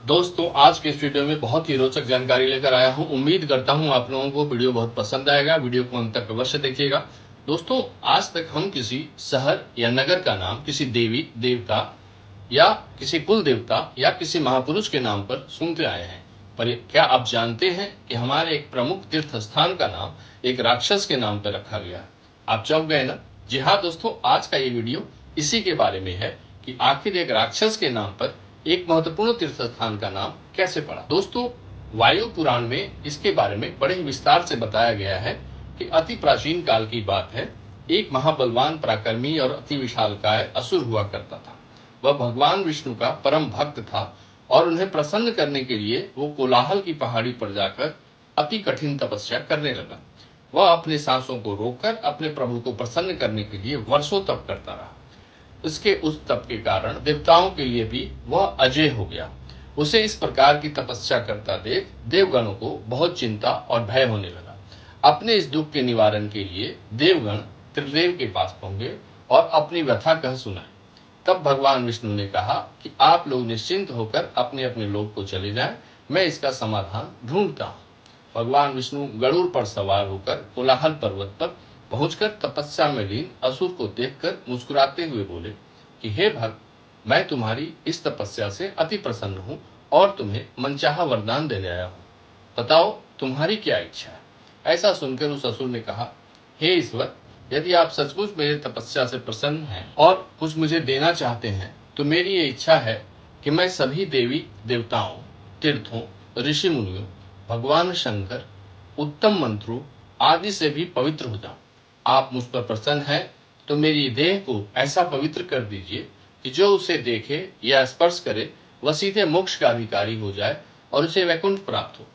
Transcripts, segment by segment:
दोस्तों, आज के इस वीडियो में बहुत ही रोचक जानकारी लेकर आया हूं। उम्मीद करता हूं आप लोगों को वीडियो बहुत पसंद आएगा। वीडियो को अंत तक अवश्य देखिएगा। दोस्तों, आज तक हम किसी शहर या नगर का नाम किसी देवी देवता या किसी कुल देवता या किसी महापुरुष के नाम पर सुनते आए हैं। पर क्या आप जानते हैं कि हमारे एक प्रमुख तीर्थ स्थान का नाम एक राक्षस के नाम पर रखा गया? आप चौंक गए ना? जी हाँ दोस्तों, आज का ये वीडियो इसी के बारे में है कि आखिर एक राक्षस के नाम पर एक महत्वपूर्ण तीर्थ स्थान का नाम कैसे पड़ा। दोस्तों, वायु पुराण में इसके बारे में बड़े ही विस्तार से बताया गया है कि अति प्राचीन काल की बात है। एक महाबलवान पराक्रमी और अति विशालकाय असुर हुआ करता था। वह भगवान विष्णु का परम भक्त था और उन्हें प्रसन्न करने के लिए वो कोलाहल की पहाड़ी पर जाकर अति कठिन तपस्या करने लगा। वह अपने सांसों को रोककर अपने प्रभु को प्रसन्न करने के लिए वर्षों तप करता रहा। उसके उस तप के कारण देवताओं के लिए भी वह अजय हो गया। उसे इस प्रकार की तपस्या करता देख देवगणों को बहुत चिंता और भय होने लगा। अपने इस दुख के निवारण के लिए देवगण त्रिदेव के पास पहुंचे और अपनी व्यथा कह सुनाई। तब भगवान विष्णु ने कहा कि आप लोग निश्चिंत होकर अपने अपने लोक को चले जाएं, मैं इसका समाधान ढूंढता हूं। भगवान विष्णु गरुड़ पर सवार होकर कोलाहल पर्वत पर पहुंचकर तपस्या में लीन असुर को देखकर मुस्कुराते हुए बोले कि हे भक्त, मैं तुम्हारी इस तपस्या से अति प्रसन्न हूं और तुम्हें मनचाहा वरदान देने आया हूं। बताओ तुम्हारी क्या इच्छा है? ऐसा सुनकर उस असुर ने कहा, हे ईश्वर, यदि आप सचमुच मेरी तपस्या से प्रसन्न हैं और कुछ मुझे देना चाहते हैं तो मेरी ये इच्छा है कि मैं सभी देवी देवताओं, तीर्थों, ऋषि मुनियों, भगवान शंकर, उत्तम मंत्रों आदि से भी पवित्र हो जाऊं। आप मुझ पर प्रसन्न हैं तो मेरी देह को ऐसा पवित्र कर दीजिए कि जो उसे देखे या स्पर्श करे वह सीधे मोक्ष का अधिकारी हो जाए और उसे वैकुंठ प्राप्त हो।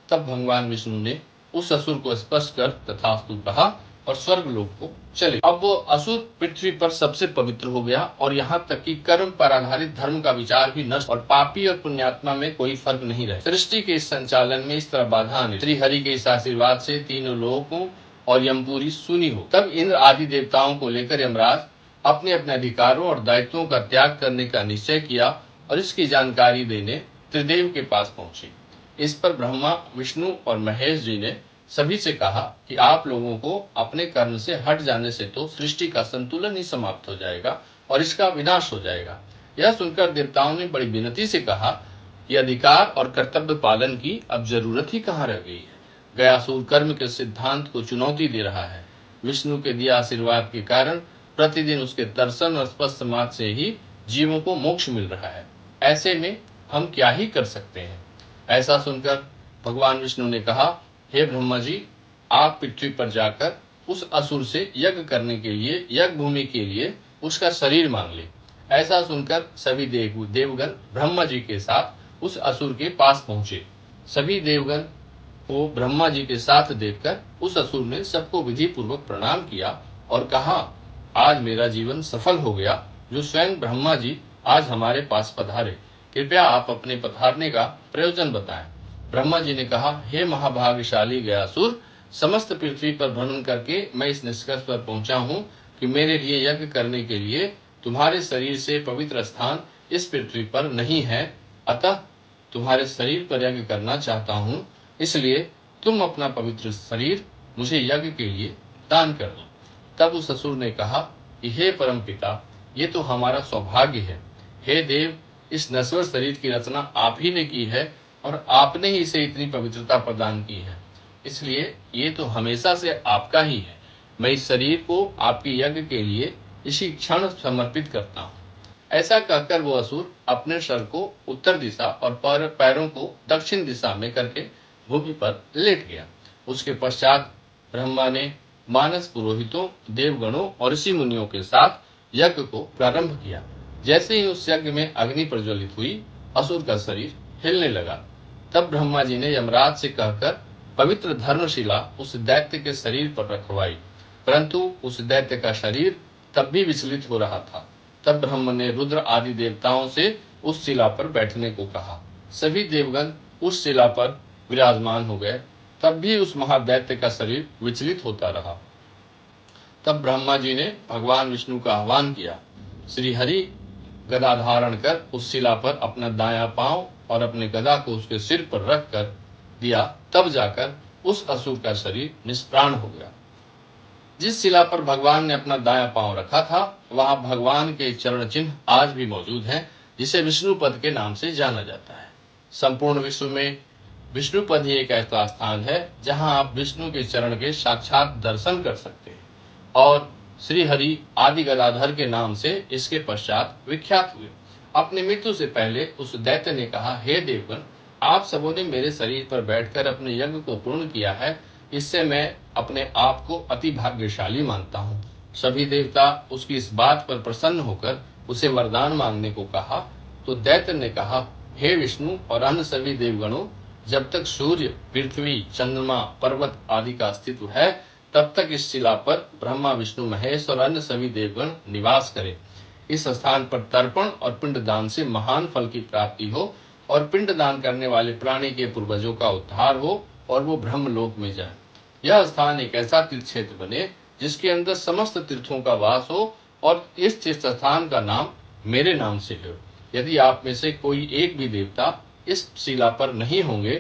तब भगवान विष्णु ने उस असुर को स्पर्श कर तथास्तु कहा और स्वर्ग लोक को चले। अब वो असुर पृथ्वी पर सबसे पवित्र हो गया और यहाँ तक कि कर्म पर आधारित धर्म का विचार भी नष्ट और पापी और पुण्यात्मा में कोई फर्क नहीं रहे। सृष्टि के इस संचालन में इस तरह बाधा आने, श्री हरि के इस आशीर्वाद से तीनों लोगों और यमपुरी सुनी हो। तब इंद्र आदि देवताओं को लेकर यमराज अपने अपने अधिकारों और दायित्वों का त्याग करने का निश्चय किया और इसकी जानकारी देने त्रिदेव के पास पहुंचे। इस पर ब्रह्मा, विष्णु और महेश जी ने सभी से कहा कि आप लोगों को अपने कर्म से हट जाने से तो सृष्टि का संतुलन ही समाप्त हो जाएगा और इसका विनाश हो जाएगा। यह सुनकर देवताओं ने बड़ी विनती से कहा कि अधिकार और कर्तव्य पालन की अब जरूरत ही कहाँ रह गई है। गयासुर कर्म के सिद्धांत को चुनौती दे रहा है। विष्णु के दिए आशीर्वाद के कारण प्रतिदिन उसके दर्शन और स्पर्श समाज से ही जीवों को मोक्ष मिल रहा है। ऐसे में हम क्या ही कर सकते हैं? ऐसा सुनकर भगवान विष्णु ने कहा, हे ब्रह्मा जी, आप पृथ्वी पर जाकर उस असुर से यज्ञ करने के लिए, यज्ञ भूमि के लिए उसका शरीर मांग ले। ऐसा सुनकर सभी देवगण ब्रह्मा जी के साथ उस असुर के पास पहुंचे। सभी देवगण को ब्रह्मा जी के साथ देखकर उस असुर ने सबको विधि पूर्वक प्रणाम किया और कहा, आज मेरा जीवन सफल हो गया जो स्वयं ब्रह्मा जी आज हमारे पास पधारे। कृपया आप अपने पधारने का प्रयोजन बताएं। ब्रह्मा जी ने कहा, हे महाभाग्यशाली गयासुर, समस्त पृथ्वी पर भ्रमण करके मैं इस निष्कर्ष पर पहुंचा हूँ कि मेरे लिए यज्ञ करने के लिए तुम्हारे शरीर से पवित्र स्थान इस पृथ्वी पर नहीं है। अतः तुम्हारे शरीर पर यज्ञ करना चाहता हूँ, इसलिए तुम अपना पवित्र शरीर मुझे यज्ञ के लिए दान कर दो। तब उस असुर ने कहा कि हे परम पिता, ये तो हमारा सौभाग्य है। हे देव, इस नश्वर शरीर की रचना आप ही ने की है और आपने ही इसे इतनी पवित्रता प्रदान की है, इसलिए ये तो हमेशा से आपका ही है। मैं इस शरीर को आपके यज्ञ के लिए इसी क्षण समर्पित करता हूँ। ऐसा कहकर वो असुर अपने सर को उत्तर दिशा और पैरों को दक्षिण दिशा में करके भूमि पर लेट गया। उसके पश्चात ब्रह्मा ने मानस पुरोहितों, देवगणों और ऋषि मुनियों के साथ यज्ञ को प्रारंभ किया। जैसे ही उस यज्ञ में अग्नि प्रज्वलित हुई, असुर का शरीर हिलने लगा। तब ब्रह्मा जी ने यमराज से कहकर पवित्र धर्मशिला उस दैत्य के शरीर पर रखवाई, परंतु उस दैत्य का शरीर तब भी विचलित हो रहा था। तब ब्रह्म ने रुद्र आदि देवताओं से उस शिला पर बैठने को कहा। सभी देवगण उस शिला पर विराजमान हो गए। तब भी उस महादैत्य का शरीर विचलित होता रहा। तब ब्रह्मा जी ने भगवान विष्णु का आह्वान किया। श्री हरि गदा धारण कर उस शिला पर अपना दायां पांव और अपने गदा को उसके सिर पर रख कर दिया, तब जाकर उस असुर का शरीर निष्प्राण हो गया। जिस शिला पर भगवान ने अपना दायां पांव रखा था, वहां भगवान के चरण चिन्ह आज भी मौजूद हैं, जिसे विष्णुपद के नाम से जाना जाता है। संपूर्ण विश्व में विष्णुपद ही एक ऐसा स्थान है जहां आप विष्णु के चरण के साक्षात दर्शन कर सकते हैं और श्री हरि आदि गदाधर के नाम से इसके पश्चात विख्यात हुए। अपनी मृत्यु से पहले उस दैत्य ने कहा, हे देवगण, आप सबों ने मेरे शरीर पर बैठकर अपने यज्ञ को पूर्ण किया है, इससे मैं अपने आप को अति भाग्यशाली मानता हूँ। सभी देवता उसकी इस बात पर प्रसन्न होकर उसे वरदान मांगने को कहा, तो दैत्य ने कहा, हे विष्णु और अन्य सभी देवगणों, जब तक सूर्य, पृथ्वी, चंद्रमा, पर्वत आदि का अस्तित्व है, तब तक इस शिला पर ब्रह्मा, विष्णु, महेश और अन्य सभी देवगण निवास करें। इस स्थान पर तर्पण और पिंडदान से महान फल की प्राप्ति हो और पिंडदान करने वाले प्राणी के पूर्वजों का उद्धार हो और वो ब्रह्मलोक में जाए। यह स्थान एक ऐसा तीर्थ क्षेत्र बने जिसके अंदर समस्त तीर्थों का वास हो और इस तीर्थ स्थान का नाम मेरे नाम से हो। यदि आप में से कोई एक भी देवता इस शिला पर नहीं होंगे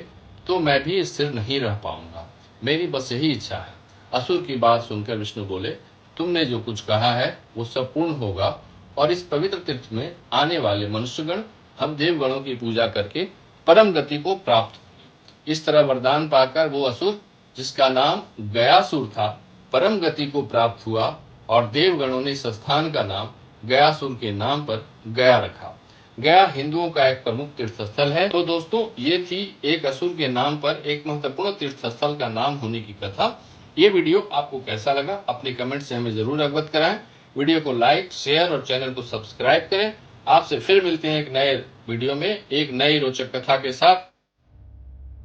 तो मैं भी स्थिर नहीं रह पाऊंगा। मेरी बस यही इच्छा है। असुर की बात सुनकर विष्णु बोले, तुमने जो कुछ कहा है वो सब पूर्ण होगा और इस पवित्र तीर्थ में आने वाले मनुष्यगण हम देवगणों की पूजा करके परम गति को प्राप्त होंगे। इस तरह वरदान पाकर वो असुर, जिसका नाम गयासुर था, परम गति को प्राप्त हुआ और देवगणों ने इस स्थान का नाम गयासुर के नाम पर गया रखा। गया हिंदुओं का एक प्रमुख तीर्थ स्थल है। तो दोस्तों, ये थी एक असुर के नाम पर एक महत्वपूर्ण तीर्थ स्थल का नाम होने की कथा। ये वीडियो आपको कैसा लगा अपने कमेंट से हमें जरूर अवगत कराएं। वीडियो को लाइक, शेयर और चैनल को सब्सक्राइब करें। आपसे फिर मिलते हैं एक नए वीडियो में एक नई रोचक कथा के साथ।